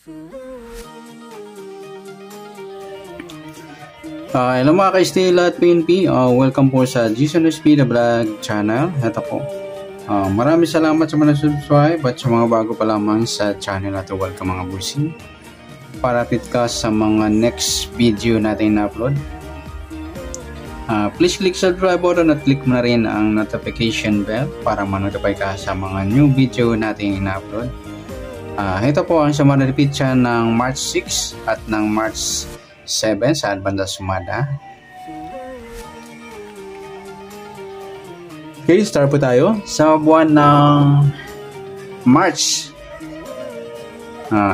Hello mga ka-Steel at PNP, welcome po sa Jason SP The Vlog channel. Ito po, maraming salamat sa mga subscribe at sa mga bago pa lamang sa channel na ito. Welcome mga busing, para update ka sa mga next video natin na upload. Please click subscribe button at click mo na rin ang notification bell para ma-notify ka sa mga new video natin na upload. Ito po ang sumada repeat siya ng March 6 at ng March 7 sa banda sumada. Okay, start po tayo sa buwan ng March.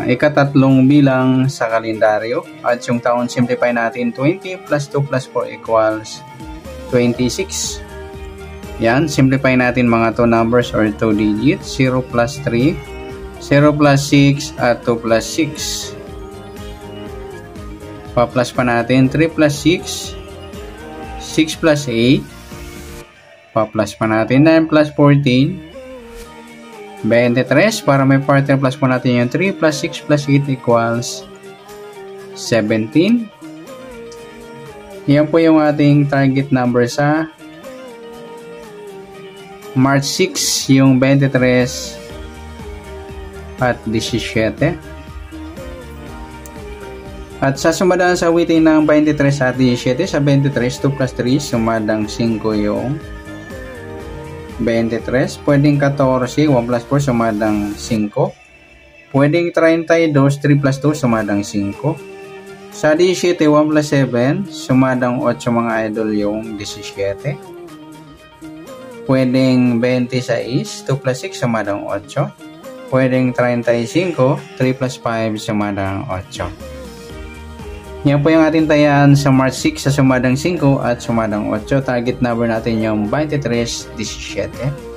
Ikatatlong bilang sa kalendaryo at yung taon simplify natin 20 plus 2 plus 4 equals 26. Yan, simplify natin mga 2 numbers or 2 digits, 0 plus 3, 0 plus 6 at 2 plus 6. Pa-plus pa natin 3 plus 6, 6 plus 8, pa-plus pa natin 9 plus 14, 23, para may partner plus pa natin yung 3 plus 6 plus 8 equals 17. Yan po yung ating target number sa March 6, yung 23 at 17. At sa sumadaan sa awitin ng 23 at 17, sa 23, 2 plus 3, sumadang 5 yung 23. Pwedeng 14, 1 plus 4, sumadang 5. Pwedeng 32, 3 plus 2, sumadang 5. Sa 17, 1 plus 7, sumadang 8 mga idol yung 17. Pwedeng 26, 2 plus 6, sumadang 8. Pwedeng 35, 3 plus 5, sumadang 8. Yan po yung ating tayaan sa March 6 sa sumadang 5 at sumadang 8. Target number natin yung 23-17.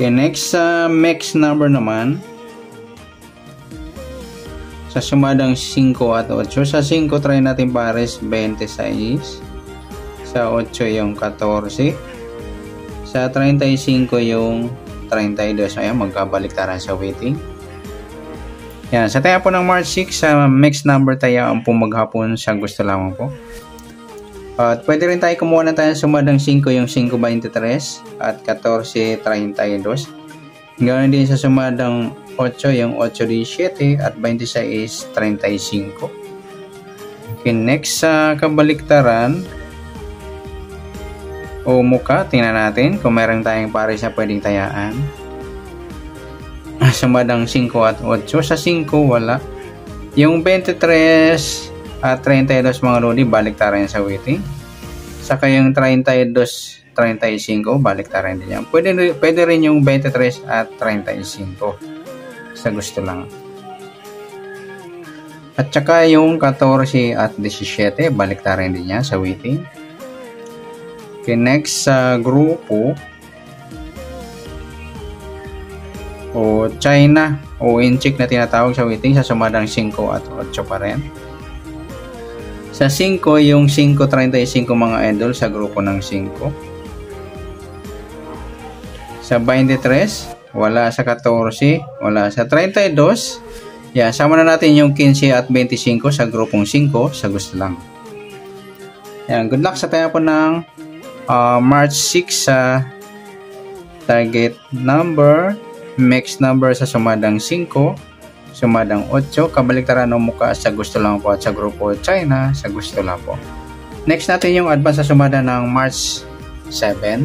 Okay, next sa mix number naman, sa sumadang 5 at 8. Sa 5 try natin pares 26, sa 8 yung 14, sa 35 yung 32. Ayan, magkabaliktaran sa weighting. Yan, sa tayo po ng March 6, sa mix number tayo ang pumaghapon sa gusto lamang po. At pwede rin tayo kumuha na tayo sumadang 5 yung 5.23 at 14.32. Ganoon din sa sumadang 8 yung 8.17 at 26.35. Okay, next sa kabaliktaran o muka, tingnan natin kung meron tayong pares na pwedeng tayaan. Sumadang 5 at 8. Sa 5 wala. Yung 23 at 32 mga lodi, baliktaran sa weighting. Saka yung 32-35, baliktaran din yan. Pwede rin yung 23 at 35 sa gusto lang. At saka yung 14 at 17, baliktaran din yan sa weighting. Okay, next sa grupo o China o incheck na tinatawag sa weighting, sa sumadang 5 at 8 pa rin. Sa 5, yung 5.35 mga idol sa grupo ng 5. Sa 23, wala. Sa 14, wala. Sa 32, yan, sama na natin yung 15 at 25 sa grupong 5 sa gusto lang. Yan, good luck sa tayo po ng March 6 sa target number, mix number sa sumadang 5, sumadang 8, kabaliktaran ng muka sa gusto lang po at sa grupo China sa gusto lang po. Next natin yung advance sa sumada ng March 7.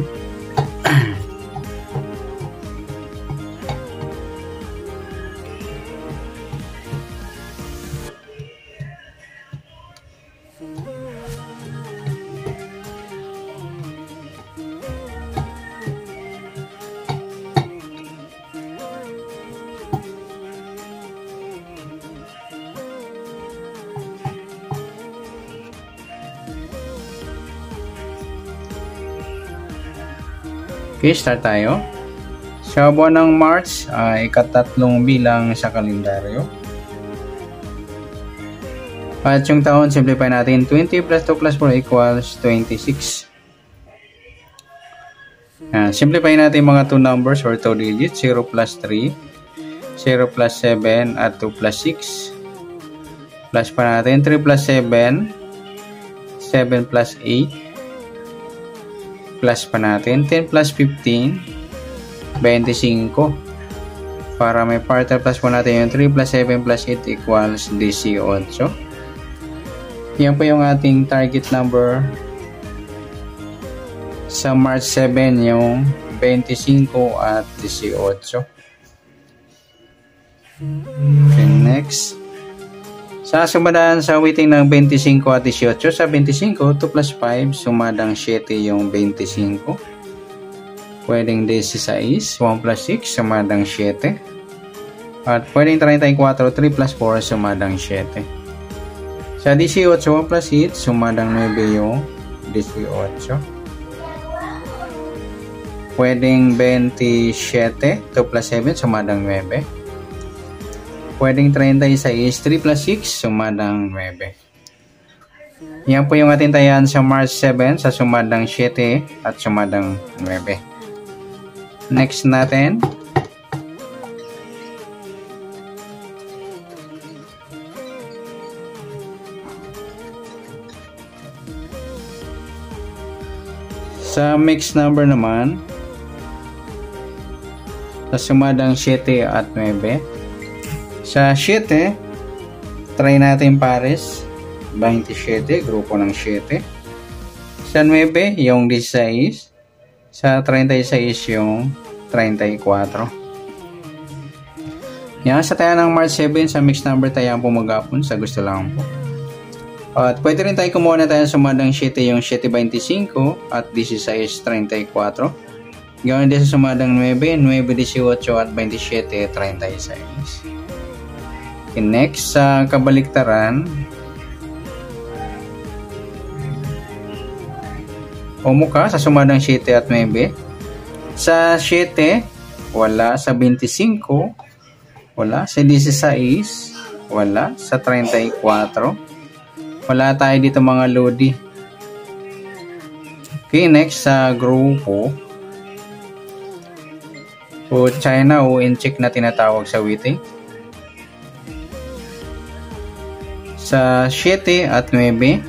Okay, start tayo. Sa buwan ng March ay ikatatlong bilang sa kalendaryo. At yung taon, simplify natin. 20 plus 2 plus 4 equals 26. Simplify natin mga 2 numbers or 2 digits. 0 plus 3, 0 plus 7, at 2 plus 6. Plus pa natin. 3 plus 7, 7 plus 8. Plus pa natin. 10 plus 15, 25. Para may partner, plus po natin yung 3 plus 7 plus 8 equals 18. Yan po yung ating target number sa March 7, yung 25 at 18. Okay, next. Sa sumadaan sa weighting ng 25 at 18, sa 25, 2 plus 5, sumadang 7 yung 25. Pwedeng 16, 1 plus 6, sumadang 7. At pwedeng 34, 3 plus 4, sumadang 7. Sa 18, 1 plus 8, sumadang 9 yung 18. Pwedeng 27, 2 plus 7, sumadang 9. Pwedeng 36, 3 plus 6, sumadang 9. Yan po yung ating tayan sa March 7 sa sumadang 7 at sumadang 9. Next natin. Sa mixed number naman, sa sumadang 7 at 9. Sa 7, try natin pares, 27, grupo ng 7. Sa 9, yung 16. Sa 36, yung 34. Yan, sa tayo ng March 7, sa mixed number tayo po magapon, sa gusto lang po. At pwede rin tayo kumuha na tayo sa sumadang 7, yung 7.25 at 16.34. Gawin din sa sumadang 9, 9.18 at 27.36. Okay, next, sa kabaliktaran, umuka sa sumadang 7 at 9. Sa 7, wala. Sa 25, wala. Sa 16, wala. Sa 34, wala tayo dito mga lodi. Okay, next, sa grupo, o China o in-check na tinatawag sa weighting. Sa 7 at 9.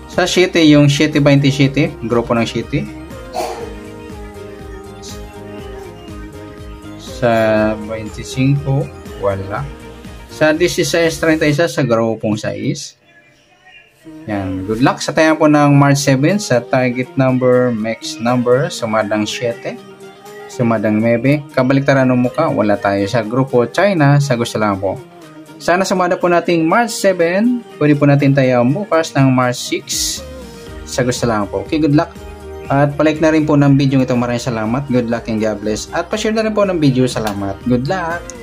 Sa 7, yung 7.27, grupo ng 7. Sa 25, wala. Sa 16.31, sa grupong 6. Yan. Good luck sa tayo po ng March 7 sa target number, mixed number, sumadang 7, sumadang 9. Kabaliktaran ng muka, wala tayo. Sa grupo China, sa gusto lang po. Sana sumada po nating March 7. Pwede po natin tayo bukas ng March 6. Sa gusto lang po. Okay, good luck. At palike na rin po ng video ito. Maraming salamat. Good luck and God bless. At pa-share na rin po ng video. Salamat. Good luck.